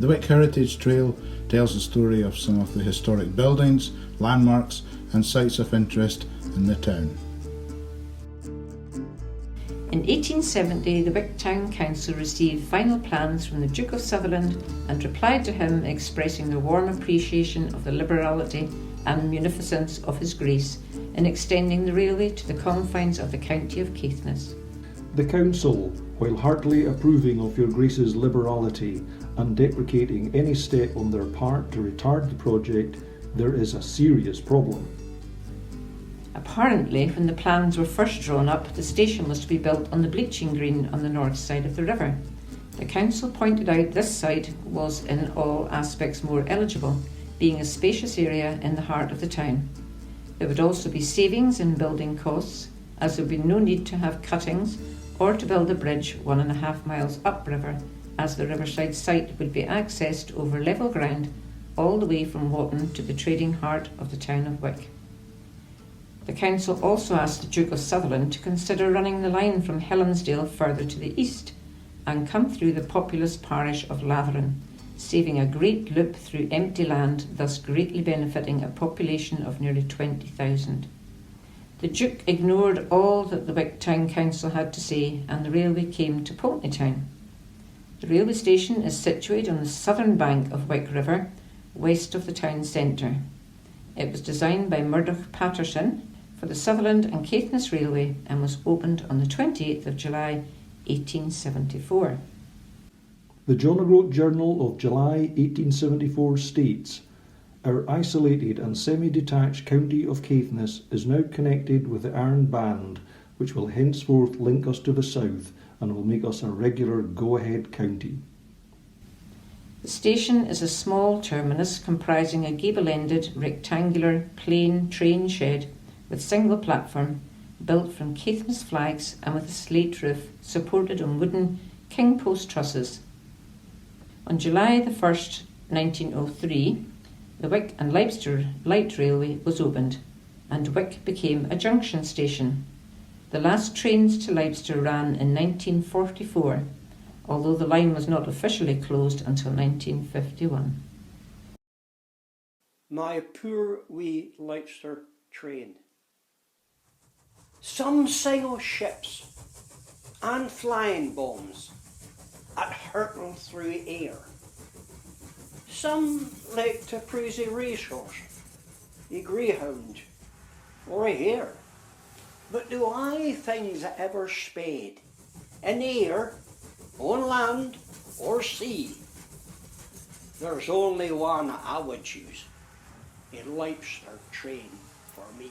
The Wic Heritage Trail tells the story of some of the historic buildings, landmarks and sites of interest in the town. In 1870, the Wick Town Council received final plans from the Duke of Sutherland and replied to him expressing their warm appreciation of the liberality and munificence of His Grace in extending the railway to the confines of the county of Caithness. The Council, while heartily approving of your Grace's liberality and deprecating any step on their part to retard the project, there is a serious problem. Apparently, when the plans were first drawn up, the station was to be built on the bleaching green on the north side of the river. The council pointed out this site was in all aspects more eligible, being a spacious area in the heart of the town. There would also be savings in building costs, as there would be no need to have cuttings or to build a bridge 1.5 miles upriver, as the riverside site would be accessed over level ground all the way from Wotton to the trading heart of the town of Wick. The council also asked the Duke of Sutherland to consider running the line from Helensdale further to the east and come through the populous parish of Latheron, saving a great loop through empty land, thus greatly benefiting a population of nearly 20,000. The Duke ignored all that the Wick Town Council had to say, and the railway came to Pulteneytown. The railway station is situated on the southern bank of Wick River, west of the town centre. It was designed by Murdoch Patterson for the Sutherland and Caithness Railway and was opened on the 28th of July 1874. The John O'Groat Journal of July 1874 states, "Our isolated and semi-detached county of Caithness is now connected with the Iron Band, which will henceforth link us to the south and will make us a regular go-ahead county." The station is a small terminus comprising a gable-ended, rectangular, plain train shed with single platform, built from Caithness flags and with a slate roof supported on wooden king post trusses. On July the 1st, 1903, the Wick and Leicester Light Railway was opened, and Wick became a junction station. The last trains to Leicester ran in 1944, although the line was not officially closed until 1951. My poor wee Leicester train. Some sing o' ships and flying bombs at hurtle through air. Some like to praise a racehorse, a greyhound, or a hare. But do I things that ever sped in air, on land or sea? There's only one I would choose, a Leicester train for me.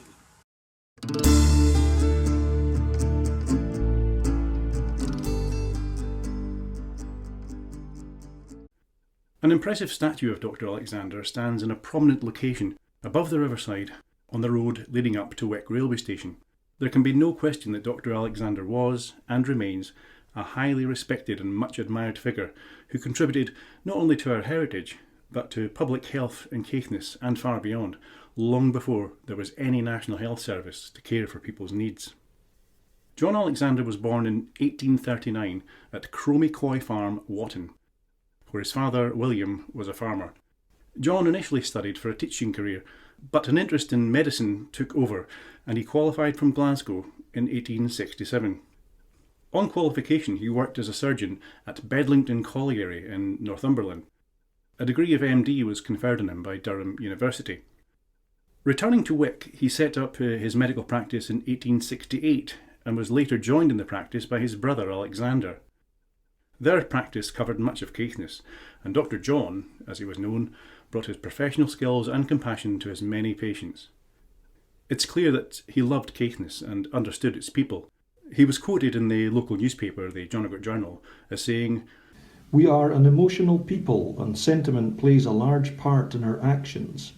An impressive statue of Dr. Alexander stands in a prominent location above the riverside on the road leading up to Wick railway station. There can be no question that Dr. Alexander was, and remains, a highly respected and much admired figure who contributed not only to our heritage, but to public health in Caithness and far beyond, long before there was any National Health Service to care for people's needs. John Alexander was born in 1839 at Cromie Coy Farm, Wotton, where his father, William, was a farmer. John initially studied for a teaching career, but an interest in medicine took over and he qualified from Glasgow in 1867. On qualification, he worked as a surgeon at Bedlington Colliery in Northumberland. A degree of MD was conferred on him by Durham University. Returning to Wick, he set up his medical practice in 1868 and was later joined in the practice by his brother Alexander. Their practice covered much of Caithness, and Dr. John, as he was known, brought his professional skills and compassion to his many patients. It's clear that he loved Caithness and understood its people. He was quoted in the local newspaper, the John O'Groat Journal, as saying, "We are an emotional people and sentiment plays a large part in our actions.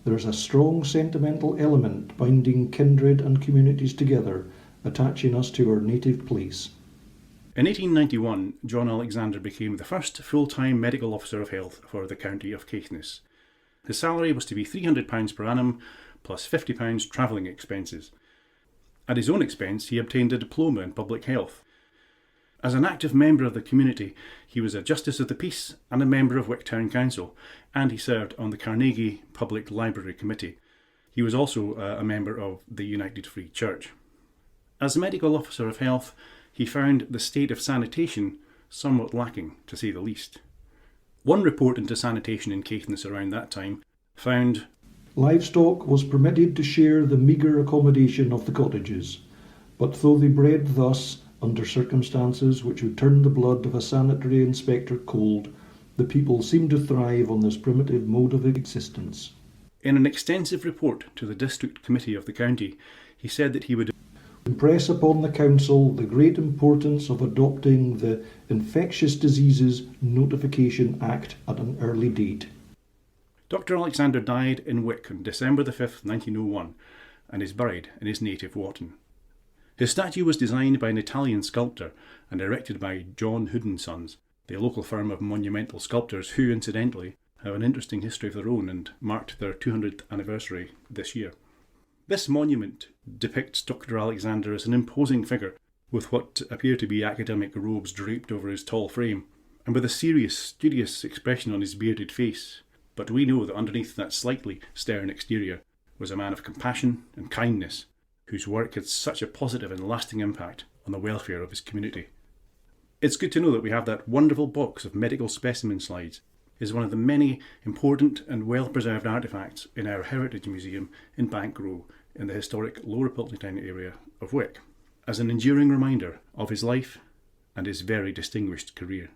There is a strong sentimental element binding kindred and communities together, attaching us to our native place." In 1891, John Alexander became the first full-time medical officer of health for the county of Caithness. His salary was to be £300 per annum, plus £50 travelling expenses. At his own expense, he obtained a diploma in public health. As an active member of the community, he was a Justice of the Peace and a member of Wick Town Council, and he served on the Carnegie Public Library Committee. He was also a member of the United Free Church. As medical officer of health, he found the state of sanitation somewhat lacking, to say the least. One report into sanitation in Caithness around that time found livestock was permitted to share the meagre accommodation of the cottages, but though they bred thus under circumstances which would turn the blood of a sanitary inspector cold, the people seemed to thrive on this primitive mode of existence. In an extensive report to the District Committee of the county, he said that he would impress upon the council the great importance of adopting the Infectious Diseases Notification Act at an early date. Dr. Alexander died in Wick on December the 5th, 1901, and is buried in his native Wotton. His statue was designed by an Italian sculptor and erected by John Hood & Sons, the local firm of monumental sculptors who, incidentally, have an interesting history of their own and marked their 200th anniversary this year. This monument depicts Dr. Alexander as an imposing figure with what appear to be academic robes draped over his tall frame, and with a serious, studious expression on his bearded face. But we know that underneath that slightly stern exterior was a man of compassion and kindness, whose work had such a positive and lasting impact on the welfare of his community. It's good to know that we have that wonderful box of medical specimen slides. It is one of the many important and well-preserved artefacts in our Heritage Museum in Bank Row in the historic Lower Piltdown area of Wick, as an enduring reminder of his life and his very distinguished career.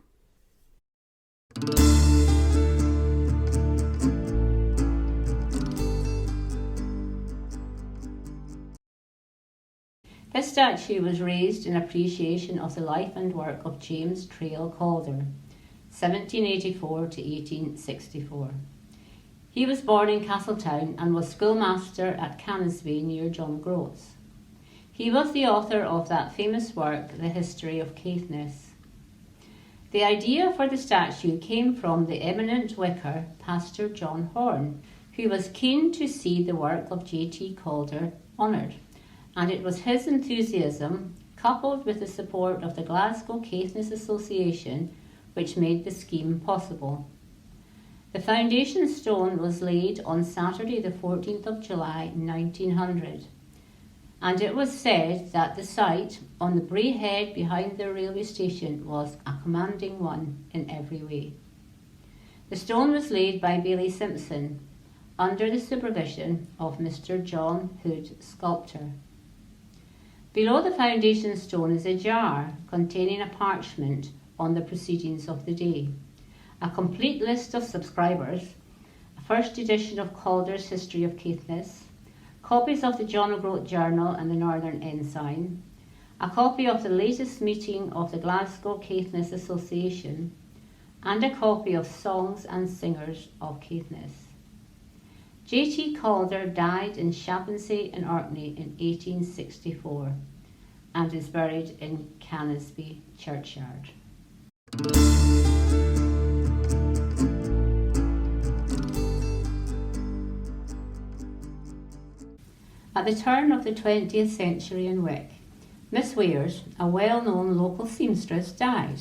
This statue was raised in appreciation of the life and work of James Trail Calder, 1784 to 1864. He was born in Castletown and was schoolmaster at Canisby near John Groats. He was the author of that famous work, The History of Caithness. The idea for the statue came from the eminent vicar, Pastor John Horn, who was keen to see the work of J.T. Calder honoured, and it was his enthusiasm, coupled with the support of the Glasgow Caithness Association, which made the scheme possible. The foundation stone was laid on Saturday the 14th of July 1900, and it was said that the site on the Bray Head behind the railway station was a commanding one in every way. The stone was laid by Bailey Simpson under the supervision of Mr. John Hood, sculptor. Below the foundation stone is a jar containing a parchment on the proceedings of the day, a complete list of subscribers, a first edition of Calder's History of Caithness, copies of the John O'Groat Journal and the Northern Ensign, a copy of the latest meeting of the Glasgow Caithness Association, and a copy of Songs and Singers of Caithness. J.T. Calder died in Shappensay in Orkney in 1864 and is buried in Canisby churchyard. At the turn of the 20th century in Wick, Miss Wares, a well-known local seamstress, died.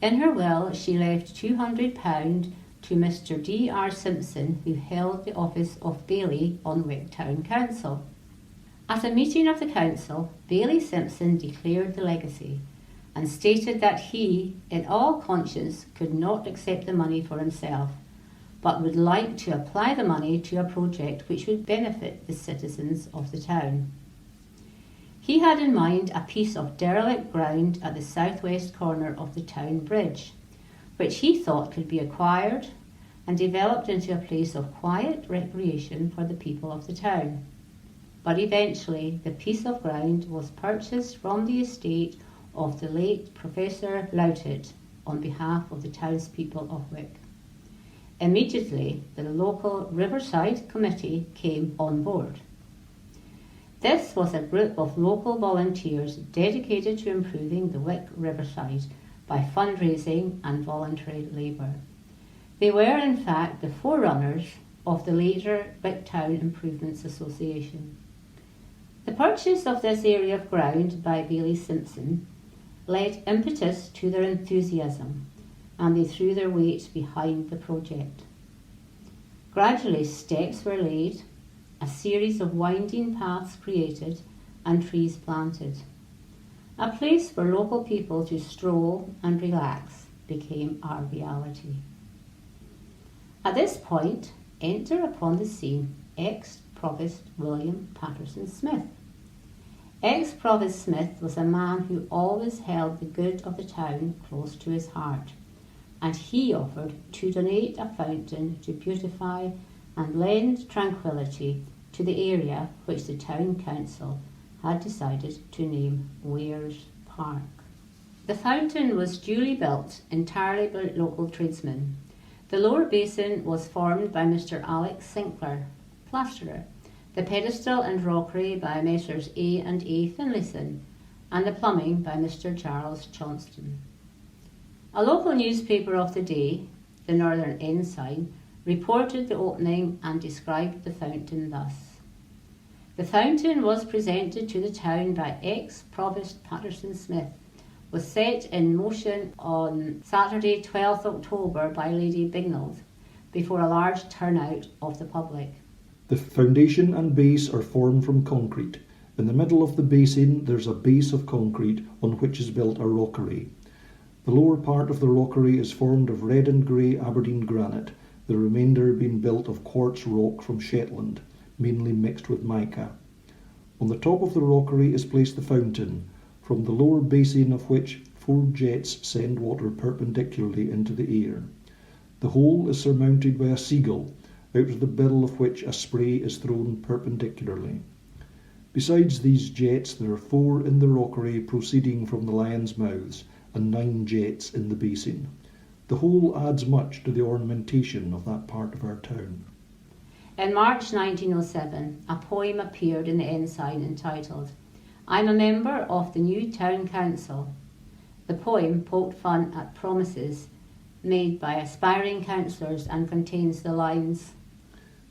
In her will, she left £200 to Mr. D.R. Simpson, who held the office of Bailey on Wick Town Council. At a meeting of the council, Bailey Simpson declared the legacy and stated that he, in all conscience, could not accept the money for himself, but would like to apply the money to a project which would benefit the citizens of the town. He had in mind a piece of derelict ground at the southwest corner of the town bridge, which he thought could be acquired and developed into a place of quiet recreation for the people of the town. But eventually the piece of ground was purchased from the estate of the late Professor Loutet on behalf of the townspeople of Wick. Immediately the local Riverside Committee came on board. This was a group of local volunteers dedicated to improving the Wick Riverside by fundraising and voluntary labour. They were in fact the forerunners of the later Wick Town Improvements Association. The purchase of this area of ground by Bailey Simpson led impetus to their enthusiasm, and they threw their weight behind the project. Gradually steps were laid, a series of winding paths created, and trees planted. A place for local people to stroll and relax became our reality. At this point, enter upon the scene ex-Provost William Patterson Smith. Ex-Provost Smith was a man who always held the good of the town close to his heart, and he offered to donate a fountain to beautify and lend tranquillity to the area which the town council had decided to name Wears Park. The fountain was duly built entirely by local tradesmen. The lower basin was formed by Mr. Alex Sinclair, plasterer, the pedestal and rockery by Messrs. A and A Finlayson, and the plumbing by Mr. Charles Johnston. A local newspaper of the day, the Northern Ensign, reported the opening and described the fountain thus. The fountain was presented to the town by ex-Provost Patterson Smith, was set in motion on Saturday 12th October by Lady Bignald, before a large turnout of the public. The foundation and base are formed from concrete. In the middle of the basin there's a base of concrete on which is built a rockery. The lower part of the rockery is formed of red and grey Aberdeen granite, the remainder being built of quartz rock from Shetland, mainly mixed with mica. On the top of the rockery is placed the fountain, from the lower basin of which 4 jets send water perpendicularly into the air. The whole is surmounted by a seagull, out of the bill of which a spray is thrown perpendicularly. Besides these jets there are 4 in the rockery proceeding from the lion's mouths, and 9 jets in the basin. The whole adds much to the ornamentation of that part of our town. In March 1907, a poem appeared in the Ensign entitled, "I'm a member of the new town council." The poem poked fun at promises made by aspiring councillors and contains the lines,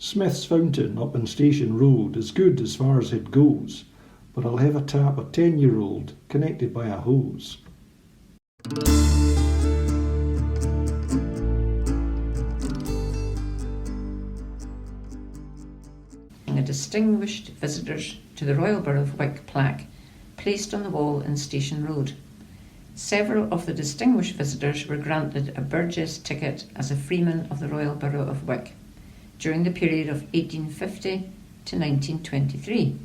Smith's fountain up in Station Road is good as far as it goes, but I'll have a tap a 10-year-old connected by a hose. A distinguished visitors to the Royal Borough of Wick plaque placed on the wall in Station Road. Several of the distinguished visitors were granted a Burgess ticket as a freeman of the Royal Borough of Wick during the period of 1850 to 1923.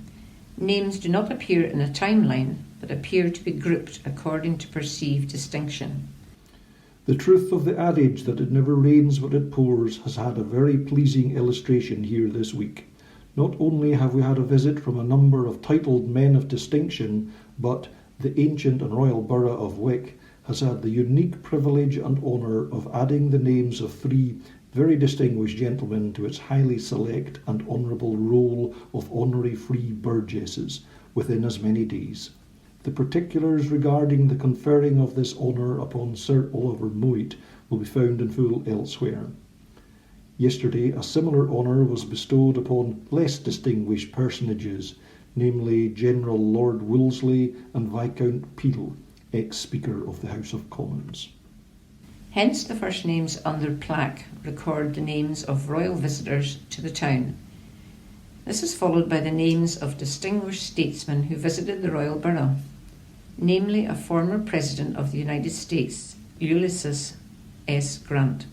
Names do not appear in a timeline, but appear to be grouped according to perceived distinction. The truth of the adage that it never rains but it pours has had a very pleasing illustration here this week. Not only have we had a visit from a number of titled men of distinction, but the ancient and royal borough of Wick has had the unique privilege and honour of adding the names of 3 very distinguished gentlemen to its highly select and honourable roll of honorary free burgesses within as many days. The particulars regarding the conferring of this honour upon Sir Oliver Moyt will be found in full elsewhere. Yesterday a similar honour was bestowed upon less distinguished personages, namely General Lord Wolseley and Viscount Peel, ex-Speaker of the House of Commons. Hence the first names on their plaque record the names of royal visitors to the town. This is followed by the names of distinguished statesmen who visited the Royal Borough, namely a former President of the United States, Ulysses S. Grant,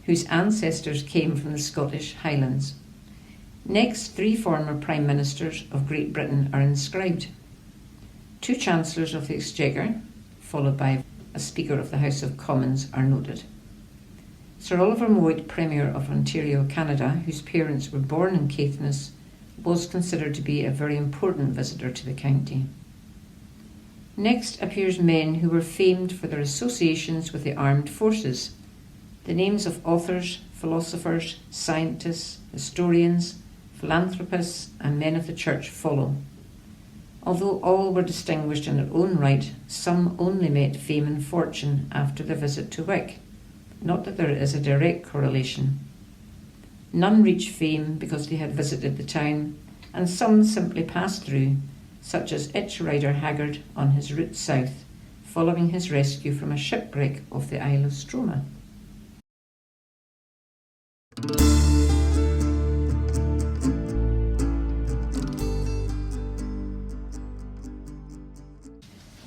whose ancestors came from the Scottish Highlands. Next, 3 former Prime Ministers of Great Britain are inscribed. 2 Chancellors of the Exchequer, followed by a Speaker of the House of Commons, are noted. Sir Oliver Moyt, Premier of Ontario, Canada, whose parents were born in Caithness, was considered to be a very important visitor to the county. Next appears men who were famed for their associations with the armed forces. The names of authors, philosophers, scientists, historians, philanthropists, and men of the church follow. Although all were distinguished in their own right, some only met fame and fortune after their visit to Wick. Not that there is a direct correlation. None reached fame because they had visited the town, and some simply passed through, such as Itch Rider Haggard on his route south, following his rescue from a shipwreck off the Isle of Stroma.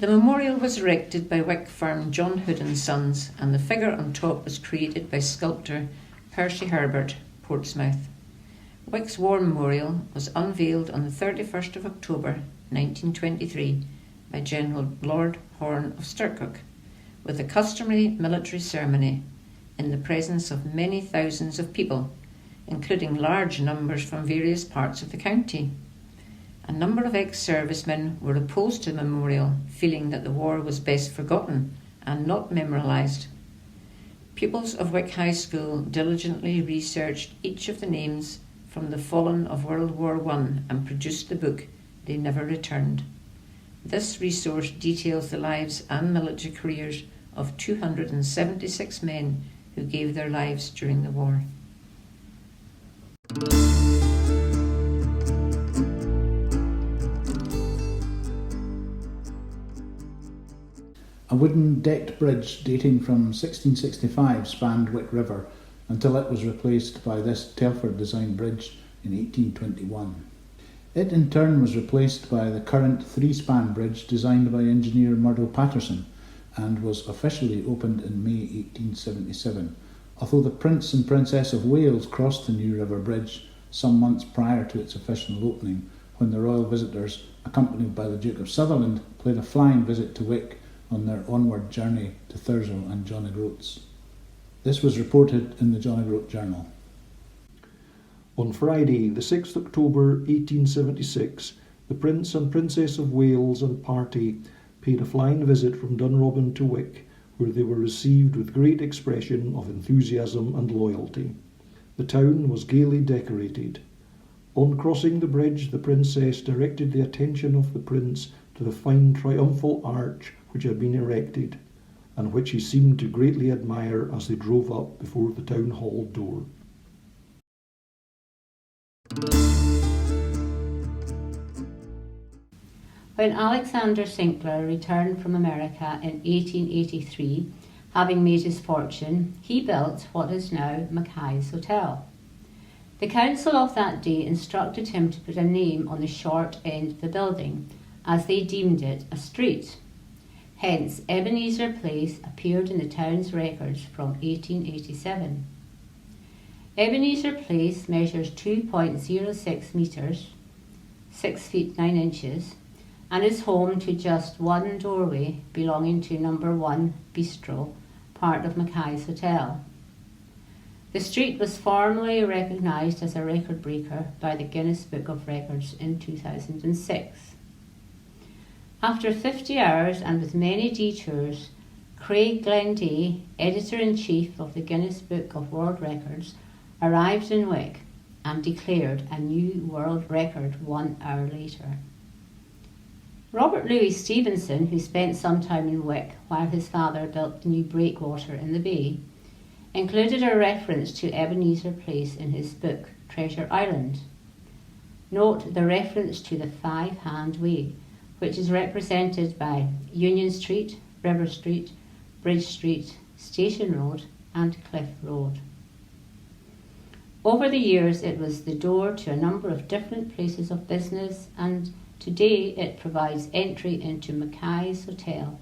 The memorial was erected by Wick firm John Hood and Sons, and the figure on top was created by sculptor Percy Herbert, Portsmouth. Wick's War Memorial was unveiled on the 31st of October 1923 by General Lord Horne of Stircook, with a customary military ceremony in the presence of many thousands of people, including large numbers from various parts of the county. A number of ex-servicemen were opposed to the memorial, feeling that the war was best forgotten and not memorialised. Pupils of Wick High School diligently researched each of the names from the fallen of World War I and produced the book They Never Returned. This resource details the lives and military careers of 276 men who gave their lives during the war. A wooden decked bridge dating from 1665 spanned Wick River until it was replaced by this Telford designed bridge in 1821. It in turn was replaced by the current three-span bridge designed by engineer Murdo Patterson and was officially opened in May 1877, although the Prince and Princess of Wales crossed the New River Bridge some months prior to its official opening, when the royal visitors, accompanied by the Duke of Sutherland, paid a flying visit to Wick on their onward journey to Thurso and John O'Groats. This was reported in the John O'Groat Journal. On Friday, the 6th October 1876, the Prince and Princess of Wales and party paid a flying visit from Dunrobin to Wick, where they were received with great expression of enthusiasm and loyalty. The town was gaily decorated. On crossing the bridge, the Princess directed the attention of the Prince to the fine triumphal arch which had been erected, and which he seemed to greatly admire as they drove up before the town hall door. When Alexander Sinclair returned from America in 1883, having made his fortune, he built what is now Mackay's Hotel. The council of that day instructed him to put a name on the short end of the building, as they deemed it a street. Hence, Ebenezer Place appeared in the town's records from 1887. Ebenezer Place measures 2.06 metres, 6 feet 9 inches, and is home to just one doorway belonging to number 1 Bistro, part of Mackay's Hotel. The street was formally recognised as a record breaker by the Guinness Book of Records in 2006. After 50 hours and with many detours, Craig Glenday, Editor-in-Chief of the Guinness Book of World Records, arrived in Wick and declared a new world record 1 hour later. Robert Louis Stevenson, who spent some time in Wick while his father built the new breakwater in the bay, included a reference to Ebenezer Place in his book Treasure Island. Note the reference to the Five-Hand Way, which is represented by Union Street, River Street, Bridge Street, Station Road and Cliff Road. Over the years it was the door to a number of different places of business, and today it provides entry into Mackay's Hotel,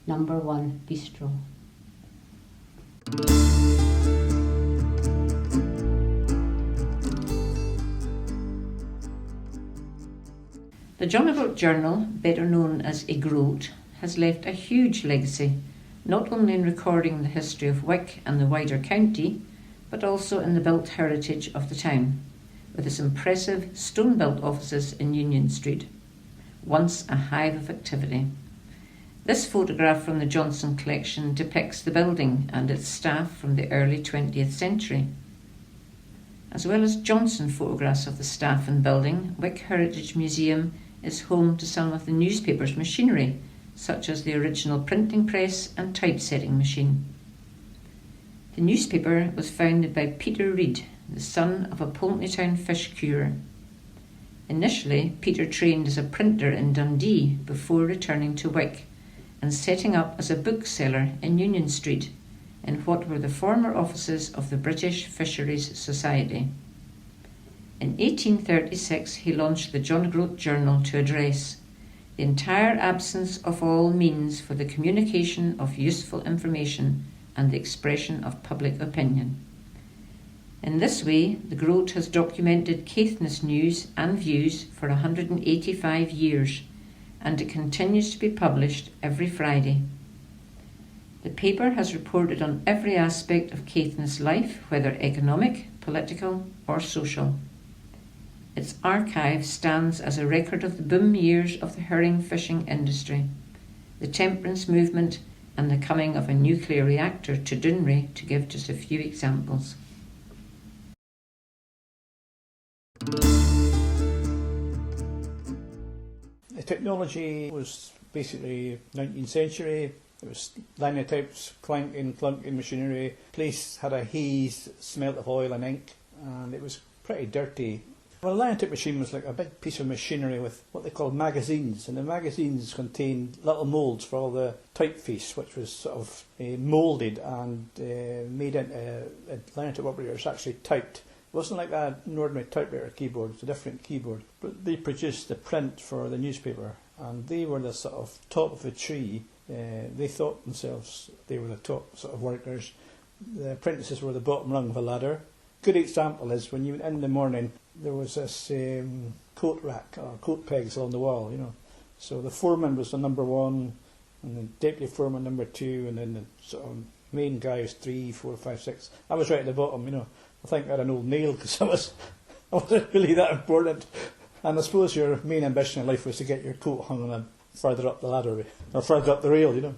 number 1 Bistro. The John O'Groat Journal, better known as O'Groat, has left a huge legacy, not only in recording the history of Wick and the wider county, but also in the built heritage of the town, with its impressive stone-built offices in Union Street, once a hive of activity. This photograph from the Johnson collection depicts the building and its staff from the early 20th century. As well as Johnson photographs of the staff and building, Wick Heritage Museum is home to some of the newspaper's machinery, such as the original printing press and typesetting machine. The newspaper was founded by Peter Reid, the son of a Poultneytown fish curer. Initially, Peter trained as a printer in Dundee before returning to Wick, and setting up as a bookseller in Union Street, in what were the former offices of the British Fisheries Society. In 1836 he launched the John Groat Journal to address the entire absence of all means for the communication of useful information and the expression of public opinion. In this way, the Groat has documented Caithness news and views for 185 years, and it continues to be published every Friday. The paper has reported on every aspect of Caithness life, whether economic, political or social. Its archive stands as a record of the boom years of the herring fishing industry, the temperance movement and the coming of a nuclear reactor to Dounreay, to give just a few examples. The technology was basically 19th century. It was linotypes, clanking, clunking machinery. Place had a haze, smelt of oil and ink, and it was pretty dirty. Well, a linotype machine was like a big piece of machinery with what they called magazines, and the magazines contained little moulds for all the typeface, which was sort of moulded and made into a linotype operators actually typed. It wasn't like an ordinary typewriter keyboard, it was a different keyboard. But they produced the print for the newspaper, and they were the sort of top of the tree. They thought themselves they were the top sort of workers. The apprentices were the bottom rung of a ladder. Good example is when you went in the morning, there was this coat rack or coat pegs along the wall, you know. So the foreman was the number one, and the deputy foreman number two, and then the sort of main guy was 3, 4, 5, 6. I was right at the bottom, you know. I think I had an old nail because I wasn't really that important. And I suppose your main ambition in life was to get your coat hung on further up the ladder, or further up the rail, you know.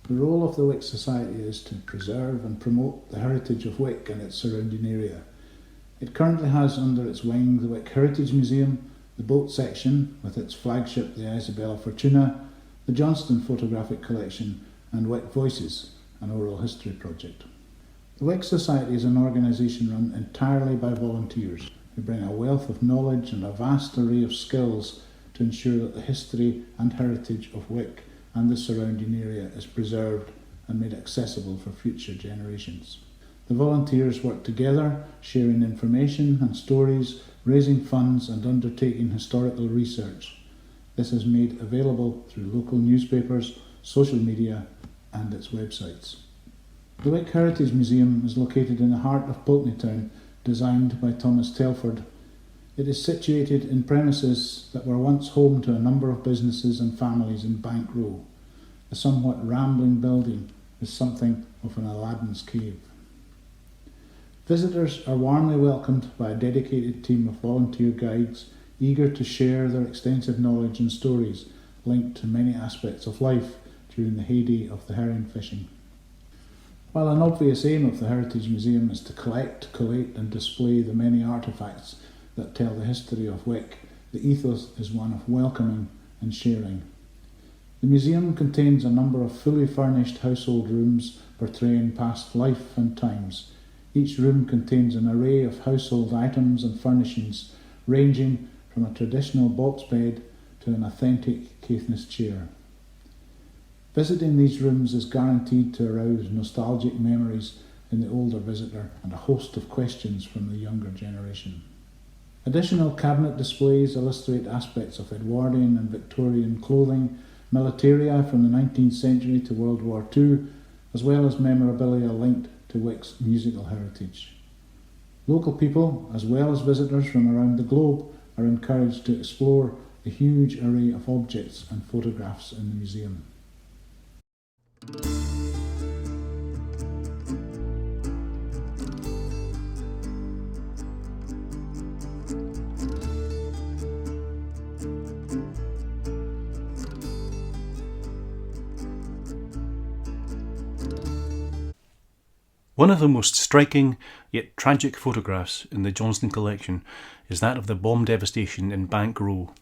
The role of the Wic Society is to preserve and promote the heritage of Wick and its surrounding area. It currently has under its wing the Wick Heritage Museum, the boat section with its flagship the Isabella Fortuna, the Johnston Photographic Collection and Wick Voices, an oral history project. The Wic Society is an organisation run entirely by volunteers who bring a wealth of knowledge and a vast array of skills to ensure that the history and heritage of Wick and the surrounding area is preserved and made accessible for future generations. The volunteers work together, sharing information and stories, raising funds and undertaking historical research. This is made available through local newspapers, social media and its websites. The Wick Heritage Museum is located in the heart of Pulteney Town, designed by Thomas Telford. It is situated in premises that were once home to a number of businesses and families in Bank Row. The somewhat rambling building is something of an Aladdin's cave. Visitors are warmly welcomed by a dedicated team of volunteer guides eager to share their extensive knowledge and stories linked to many aspects of life during the heyday of the herring fishing. While an obvious aim of the Heritage Museum is to collect, collate and display the many artefacts that tell the history of Wick, the ethos is one of welcoming and sharing. The museum contains a number of fully furnished household rooms portraying past life and times. Each room contains an array of household items and furnishings, ranging from a traditional box bed to an authentic Caithness chair. Visiting these rooms is guaranteed to arouse nostalgic memories in the older visitor and a host of questions from the younger generation. Additional cabinet displays illustrate aspects of Edwardian and Victorian clothing, militaria from the 19th century to World War II, as well as memorabilia linked to Wic's musical heritage. Local people, as well as visitors from around the globe, are encouraged to explore the huge array of objects and photographs in the museum. One of the most striking yet tragic photographs in the Johnston collection is that of the bomb devastation in Bank Row.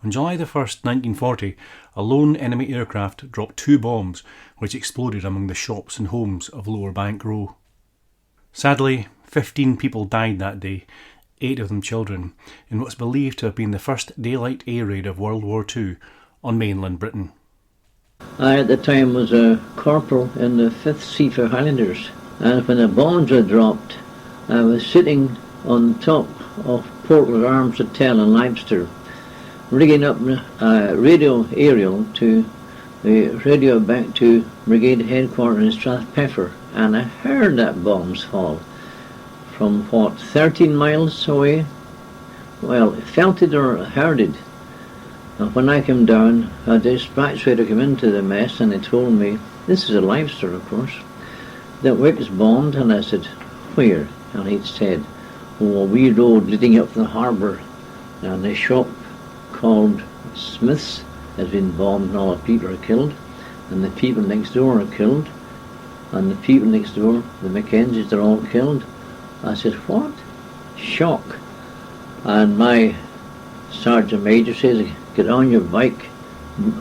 On July the 1st, 1940, a lone enemy aircraft dropped 2 bombs which exploded among the shops and homes of Lower Bank Row. Sadly, 15 people died that day, 8 of them children, in what's believed to have been the first daylight air raid of World War II on mainland Britain. I at the time was a corporal in the 5th Seafair Highlanders, and when the bombs were dropped, I was sitting on top of Portland Arms Hotel in Leicester, rigging up a radio aerial to the radio back to Brigade Headquarters in Strathpeffer, and I heard that bombs fall from 13 miles away. Well, felt it or heard it. And when I came down, a dispatch rider came into the mess and he told me, this is a Leicester of course, that Wick's bombed, and I said, where? And he'd said, oh, a wee road leading up the harbour, and a shop called Smith's has been bombed and all the people are killed, and the people next door are killed, and the people next door, the Mackenzies, they're all killed. I said, what? Shock. And my sergeant major says, get on your bike.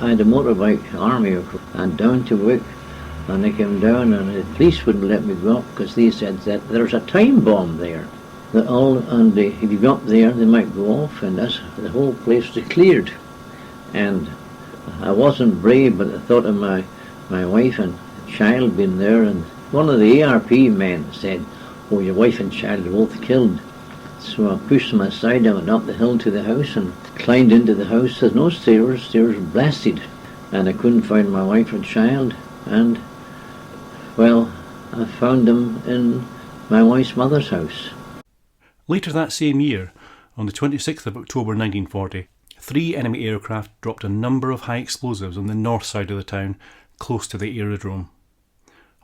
I had a motorbike, army, and down to Wick. And they came down, and the police wouldn't let me go up because they said that there's a time bomb there. If you go up there, they might go off, and the whole place was cleared. And I wasn't brave, but I thought of my wife and child being there, and one of the ARP men said, oh, your wife and child are both killed. So I pushed them aside, I went up the hill to the house and climbed into the house. There's no stairs were blasted, and I couldn't find my wife and child, and well, I found them in my wife's mother's house. Later that same year, on the 26th of October 1940, 3 enemy aircraft dropped a number of high explosives on the north side of the town, close to the aerodrome.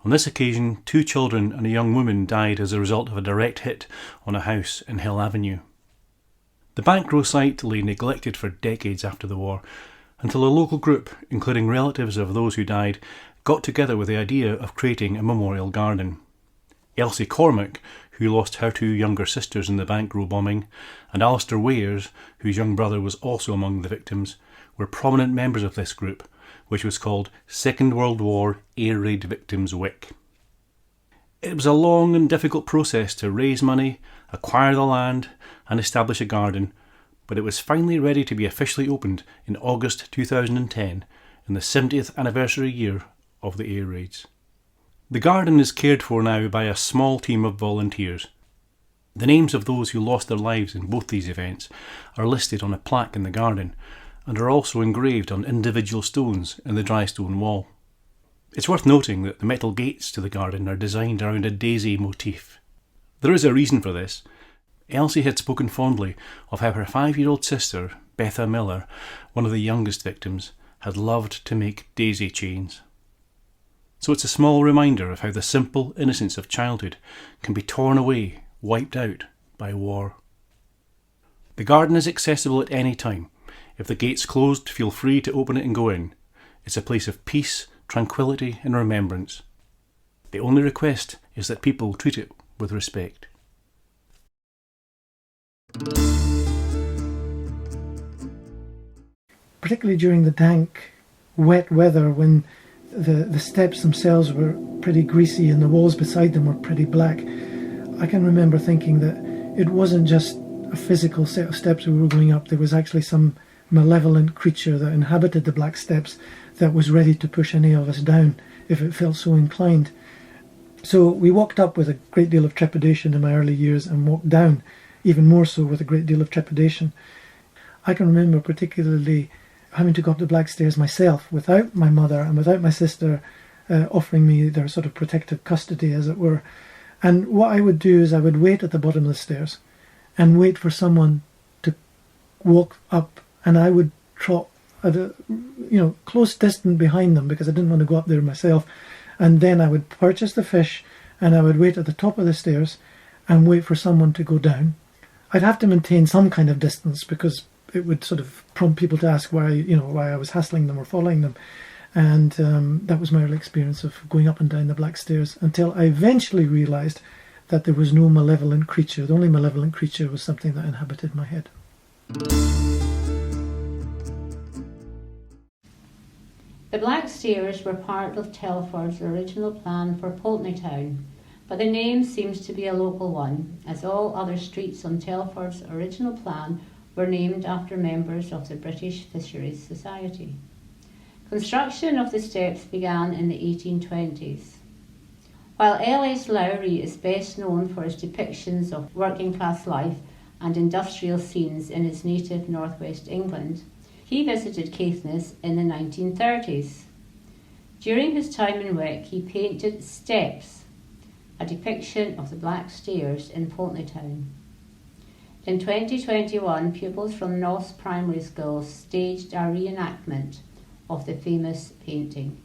On this occasion, 2 children and a young woman died as a result of a direct hit on a house in Hill Avenue. The Bank Row site lay neglected for decades after the war, until a local group, including relatives of those who died, got together with the idea of creating a memorial garden. Elsie Cormack, who lost her 2 younger sisters in the Bank Row bombing, and Alistair Wayers, whose young brother was also among the victims, were prominent members of this group, which was called Second World War Air Raid Victims Wic. It was a long and difficult process to raise money, acquire the land, and establish a garden, but it was finally ready to be officially opened in August 2010, in the 70th anniversary year of the air raids. The garden is cared for now by a small team of volunteers. The names of those who lost their lives in both these events are listed on a plaque in the garden, and are also engraved on individual stones in the dry stone wall. It's worth noting that the metal gates to the garden are designed around a daisy motif. There is a reason for this. Elsie had spoken fondly of how her 5-year-old sister, Betha Miller, one of the youngest victims, had loved to make daisy chains. So it's a small reminder of how the simple innocence of childhood can be torn away, wiped out by war. The garden is accessible at any time. If the gate's closed, feel free to open it and go in. It's a place of peace, tranquility and remembrance. The only request is that people treat it with respect. Particularly during the dank, wet weather, when the steps themselves were pretty greasy and the walls beside them were pretty black, I can remember thinking that it wasn't just a physical set of steps we were going up. There was actually some malevolent creature that inhabited the black steps that was ready to push any of us down if it felt so inclined. So we walked up with a great deal of trepidation in my early years and walked down, even more so with a great deal of trepidation. I can remember particularly having to go up the Black Stairs myself without my mother and without my sister offering me their sort of protective custody, as it were. And what I would do is I would wait at the bottom of the stairs and wait for someone to walk up, and I would trot at a close distance behind them because I didn't want to go up there myself. And then I would purchase the fish and I would wait at the top of the stairs and wait for someone to go down. I'd have to maintain some kind of distance because it would sort of prompt people to ask why I was hassling them or following them. And that was my early experience of going up and down the Black Stairs, until I eventually realised that there was no malevolent creature. The only malevolent creature was something that inhabited my head. The Black Stairs were part of Telford's original plan for Pulteney Town, but the name seems to be a local one, as all other streets on Telford's original plan were named after members of the British Fisheries Society. Construction of the steps began in the 1820s. While L.S. Lowry is best known for his depictions of working class life and industrial scenes in his native northwest England, he visited Caithness in the 1930s. During his time in Wick, he painted Steps, a depiction of the Black Stairs in Pulteney Town. In 2021, pupils from Noss Primary School staged a reenactment of the famous painting.